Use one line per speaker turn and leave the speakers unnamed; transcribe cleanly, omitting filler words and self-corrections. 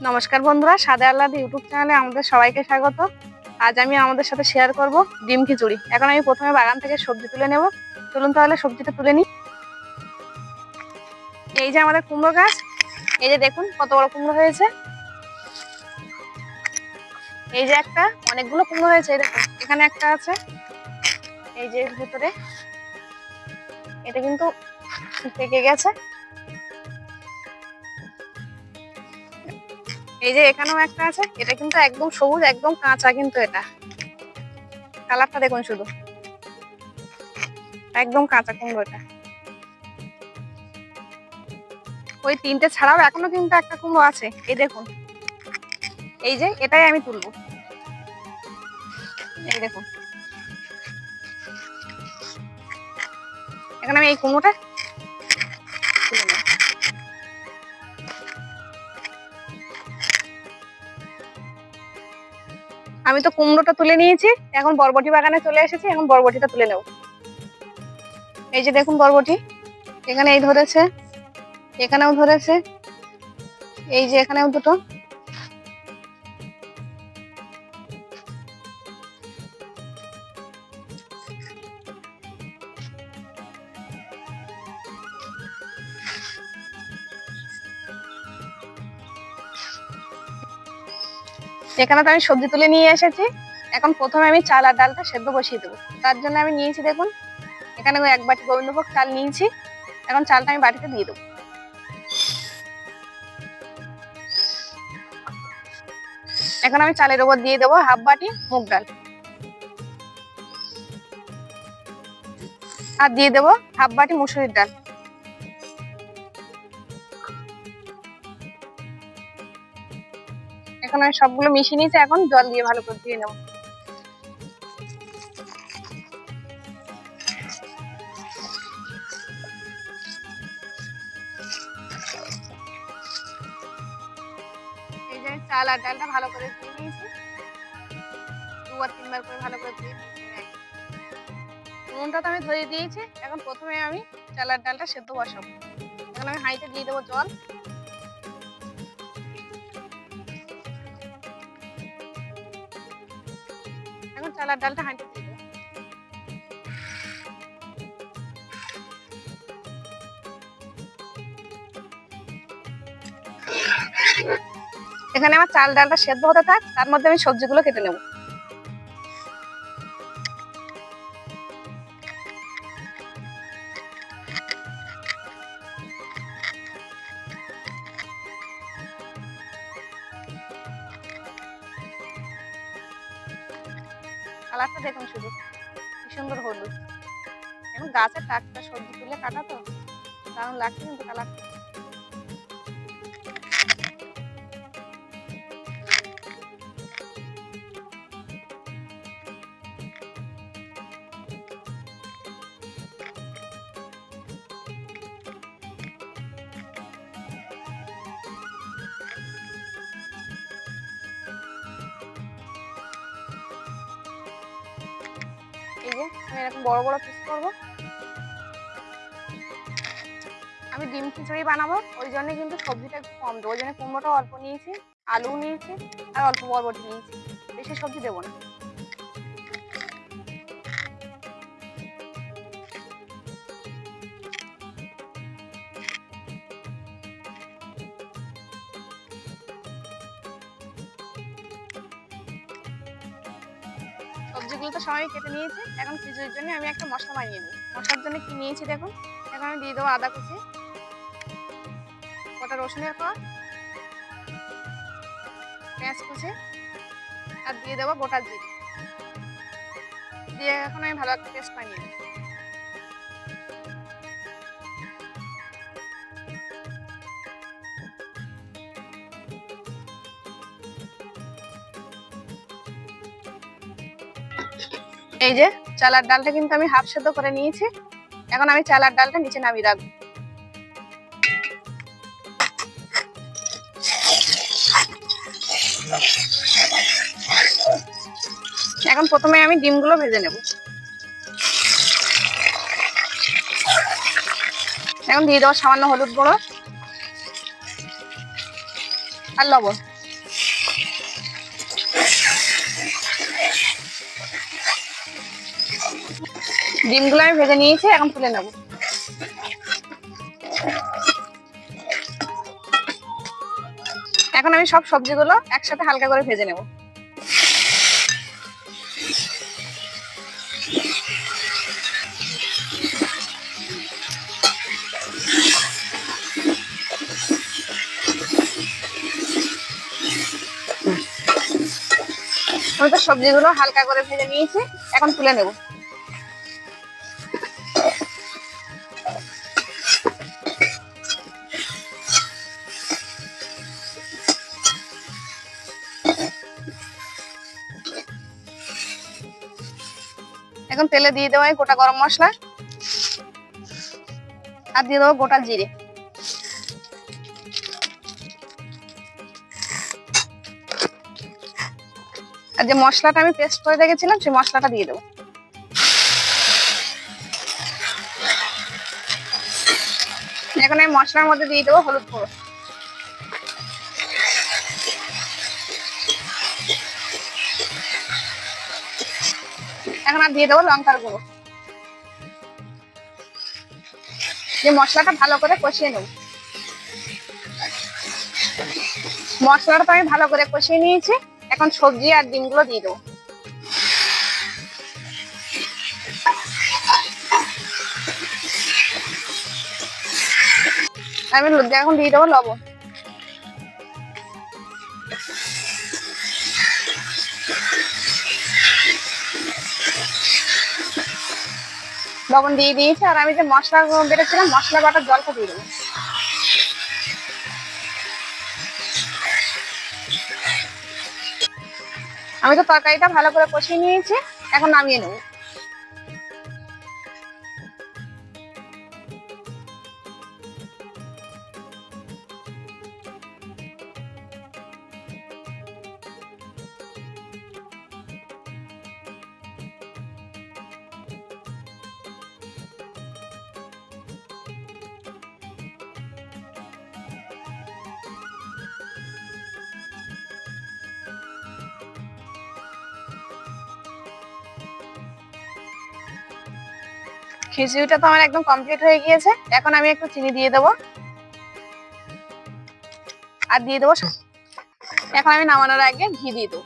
নমস্কার বন্ধুরা, স্বাদে আহ্লাদে ইউটিউব চ্যানেলে আমাদের সবাইকে স্বাগত। আজ আমি আমাদের সাথে শেয়ার করব ডিম খিচুড়ি। এখন আমি প্রথমে বাগান থেকে সবজি তুলে নেব। চলুন তাহলে সবজিটা তুলে নিই। এই যে আমাদের কুমড়ো গাছ, এই যে দেখুন কত বড় কুমড়ো হয়েছে। এই যে একটা, অনেকগুলো কুমড়ো হয়েছে। এই দেখুন এখানে একটা আছে, এই যে ভিতরে এটা কিন্তু পেকে গেছে। এই যে এখানেও একটা আছে, এটা কিন্তু একদম সবুজ, একদম কাঁচা, কিন্তু এটা কালারটা দেখুন, শুধু একদম কাঁচা কুমড়ো। এটা ওই তিনটে ছাড়াও এখনো কিন্তু একটা কুমড়ো আছে, এই দেখুন। এই যে এটাই আমি তুলবো, এই দেখুন। এখন আমি এই কুমড়োটা তুলে নেব। আমি তো কুমড়োটা তুলে নিয়েছি, এখন বরবটি বাগানে চলে এসেছি। এখন বরবটিটা তুলে নেব। এই যে দেখুন বরবটি, এখানে এই ধরেছে, এখানেও ধরেছে, এই যে এখানেও দুটো। এখানে তো আমি সবজি তুলে নিয়ে এসেছি। এখন প্রথমে আমি চাল আর ডালটা সেদ্ধ বসিয়ে দেবো। তার জন্য আমি নিয়েছি, দেখুন এখানে এক বাটি গোবিন্দভোগ চাল নিয়েছি। এখন চালটা আমি বাটিতে দিয়ে দেবো। এখন আমি চালের উপর দিয়ে দেবো হাফ বাটি মুগ ডাল, আর দিয়ে দেবো হাফ বাটি মুসুরির ডাল। এখন আমি সবগুলো মিশিয়ে নিয়েছি, এখন জল দিয়ে ভালো করে দিয়ে নেব। এই যে চাল আর ডালটা ভালো করে ধুয়ে নিয়েছি, দুবার তিনবার করে ভালো করে ধুয়ে নিয়েছি। নুনটা তো আমি ধরিয়ে দিয়েছি। এখন প্রথমে আমি চাল আর ডালটা সেদ্ধ বসাবো। এখন আমি হাঁড়িতে দিয়ে দেবো জল। এখন চাল আর ডালটা হাঁড়িতে দিয়ে দেবো। এখানে আমার চাল ডালটা সেদ্ধ হতে থাক, তার মধ্যে আমি সবজিগুলো কেটে নেব। কালারটা দেখুন শুধু, কি সুন্দর হলুদ। এখন গাছের টাটকা সবজি তুলে কাটা তো দারুণ লাগছে কিন্তু কালারটা। এই যে আমি এরকম বড় বড় পিস করবো। আমি ডিম খিচুড়ি বানাবো, ওই জন্য কিন্তু সবজিটা একটু কম দেবো। ওই জন্য কুমড়োটা অল্প নিয়েছি, আলু নিয়েছি, আর অল্প বরবটি নিয়েছি, বেশি সবজি দেবো না। সবজিগুলো তো সবাই কেটে নিয়েছি। এখন খিচুড়ির জন্য আমি একটা মশলা বানিয়ে নেবো। মশলার জন্য কি নিয়েছি দেখুন। এখন আমি দিয়ে দেবো আদা কুচি, গোটা রসুনের কোয়া, পেঁয়াজ কুচি, আর দিয়ে দেবো গোটা জিরে। দিয়ে এখন আমি ভালো একটা পেস্ট বানিয়ে নেবো। এই যে চালার ডালটা কিন্তু আমি হাফ সেদ্ধ করে নিয়েছি। এখন আমি চালার ডালটা নিচে নামিয়ে রাখবো। এখন প্রথমে আমি ডিমগুলো ভেজে নেব। এখন দিয়ে দেবো সামান্য হলুদ গুঁড়ো, আর লবণ। ডিমগুলো আমি ভেজে নিয়েছি, এখন তুলে নেব। এখন আমি সব সবজিগুলো একসাথে হালকা করে ভেজে নেব। আমি তো সবজিগুলো হালকা করে ভেজে নিয়েছি, এখন তুলে নেব। এখন তেলে দিয়ে দেবো গোটা গরম মশলা, আর দিয়ে দেবো গোটা জিরে। আর যে মশলাটা আমি পেস্ট করে রেখেছিলাম সেই মশলাটা দিয়ে দেবো। এখন আমি মশলার মধ্যে দিয়ে দেবো হলুদ গুঁড়ো। এখন আর দিয়ে দেবো লঙ্কার গুঁড়ো। যে মশলাটা ভালো করে কষিয়ে নেব। মশলাটা তো আমি ভালো করে কষিয়ে নিয়েছি, এখন সবজি আর ডিমগুলো দিয়ে দেবো। আমি এখন দিয়ে দেবো লবণ। লবণ দিয়ে দিয়েছি, আর আমি যে মশলা বেটেছিলাম মশলা বাটার জলটা দিয়ে দেবো। আমি তো তরকারিটা ভালো করে কষিয়ে নিয়েছি, এখন নামিয়ে নেব। খিচুড়িটা তো আমার একদম কমপ্লিট হয়ে গিয়েছে, এখন আমি একটু চিনি দিয়ে দেবো, আর দিয়ে দেবো। এখন আমি নামানোর আগে ঘি দিয়ে দেবো।